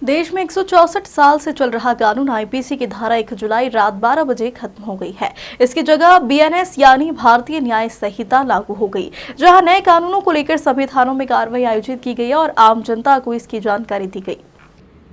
देश में 164 साल से चल रहा कानून आईपीसी की धारा 1 जुलाई रात 12 बजे खत्म हो गई है। इसकी जगह बीएनएस यानी भारतीय न्याय संहिता लागू हो गई, जहां नए कानूनों को लेकर सभी थानों में कार्रवाई आयोजित की गई और आम जनता को इसकी जानकारी दी गई।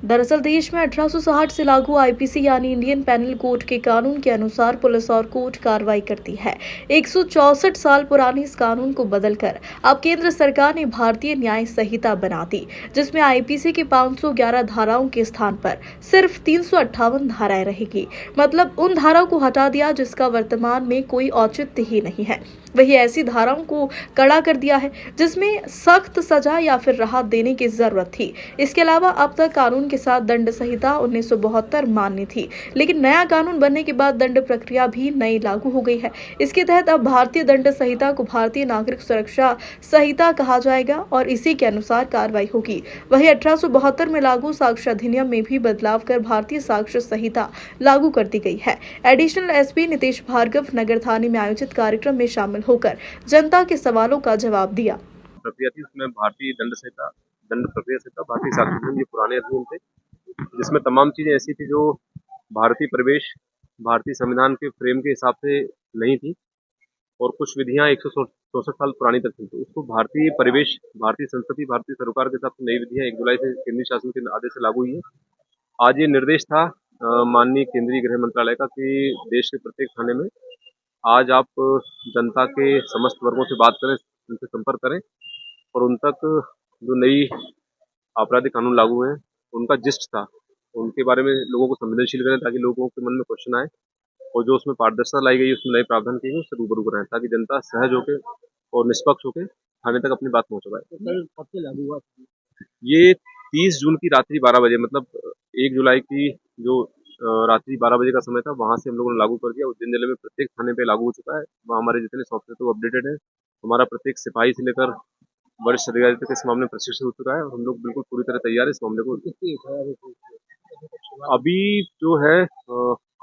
दरअसल देश में 1860 से लागू आईपीसी यानी इंडियन पेनल कोड के कानून के अनुसार पुलिस और कोर्ट कार्रवाई करती है। 164 साल पुराने इस कानून को बदलकर अब केंद्र सरकार ने भारतीय न्याय संहिता बना दी, जिसमें आईपीसी की 511 धाराओं के स्थान पर सिर्फ 358 धाराएं रहेगी। मतलब उन धाराओं को हटा दिया जिसका वर्तमान में कोई औचित्य ही नहीं है। वही ऐसी धाराओं को कड़ा कर दिया है जिसमें सख्त सजा या फिर राहत देने की जरूरत थी। इसके अलावा अब तक कानून के साथ दंड संहिता 1972 मान्य थी, लेकिन नया कानून बनने के बाद दंड प्रक्रिया भी नई लागू हो गई है। इसके तहत अब भारतीय दंड संहिता को भारतीय नागरिक सुरक्षा संहिता कहा जाएगा और इसी के अनुसार कार्रवाई होगी। वही 1872 में लागू साक्ष्य अधिनियम में भी बदलाव कर भारतीय साक्ष्य संहिता लागू कर दी गई है। एडिशनल एसपी नीतीश भार्गव नगर थाने में आयोजित कार्यक्रम में शामिल होकर जनता के सवालों का जवाब दिया। प्रक्रिया थी उसमें भारतीय दंड संहिता, दंड प्रक्रिया संहिता, भारतीय साक्ष्य अधिनियम, ये पुराने अधिनियम थे जिसमें तमाम चीजें ऐसी थी जो भारतीय परिवेश, भारतीय संविधान के फ्रेम के हिसाब से नहीं थी और कुछ विधियां 164 साल पुरानी तक थी। तो उसको भारतीय परिवेश, भारतीय संस्कृति, भारतीय सरोकार के हिसाब से नई विधियां 1 जुलाई से केंद्रीय शासन के आदेश से लागू हुई है। आज ये निर्देश था माननीय केंद्रीय गृह मंत्रालय का कि देश के प्रत्येक थाने में आज आप जनता के समस्त वर्गों से बात करें, उनसे संपर्क करें और उन तक जो नई आपराधिक कानून लागू हुए हैं उनका जिस्ट था, उनके बारे में लोगों को संवेदनशील करें ताकि लोगों के मन में क्वेश्चन आए और जो उसमें पारदर्शिता लाई गई, उसमें नए प्रावधान किए गए, उससे रूबरू कराएं ताकि जनता सहज होकर और निष्पक्ष होकर थाने तक अपनी बात पहुंचा पाए। कब से लागू हुआ? ये 30 जून की रात्रि 12 बजे, मतलब 1 जुलाई की जो रात्रि 12 बजे का समय था, वहां से हम लोगों ने लागू कर दिया। उज्जैन जिले में प्रत्येक थाने पे लागू हो चुका है। वहाँ हमारे जितने सॉफ्टवेयर तो अपडेटेड है। हमारा प्रत्येक सिपाही से लेकर वरिष्ठ अधिकारी तक इस मामले में प्रशिक्षित हो चुका है और हम लोग बिल्कुल पूरी तरह तैयार है इस मामले को। अभी जो है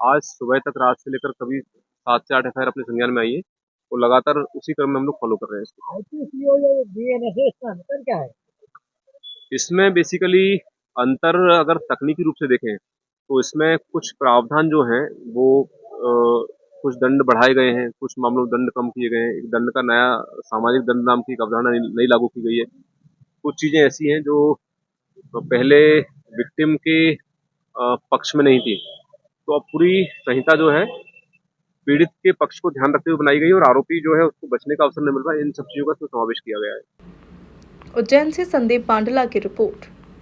आज सुबह तक, रात से लेकर कभी 7 से 8 एफआईआर अपने संज्ञान में आई है और लगातार उसी क्रम में हम लोग फॉलो कर रहे हैं इसको। आईपीसी और बीएनएस का अंतर क्या है? इसमें बेसिकली अंतर अगर तकनीकी रूप से देखें तो इसमें कुछ प्रावधान जो हैं वो कुछ दंड बढ़ाए गए हैं, कुछ मामलों में दंड कम किए गए हैं। एक दंड का नया सामाजिक दंड नाम की एक अवधारणा नई लागू की गई है। कुछ चीजें ऐसी हैं जो पहले विक्टिम के पक्ष में नहीं थी, तो अब पूरी संहिता जो है पीड़ित के पक्ष को ध्यान रखते हुए बनाई गई और आरोपी जो है उसको बचने का अवसर नहीं मिल रहा है। इन सब चीजों का इसमें समावेश किया गया है। उज्जैन से संदीप पांडला की रिपोर्ट।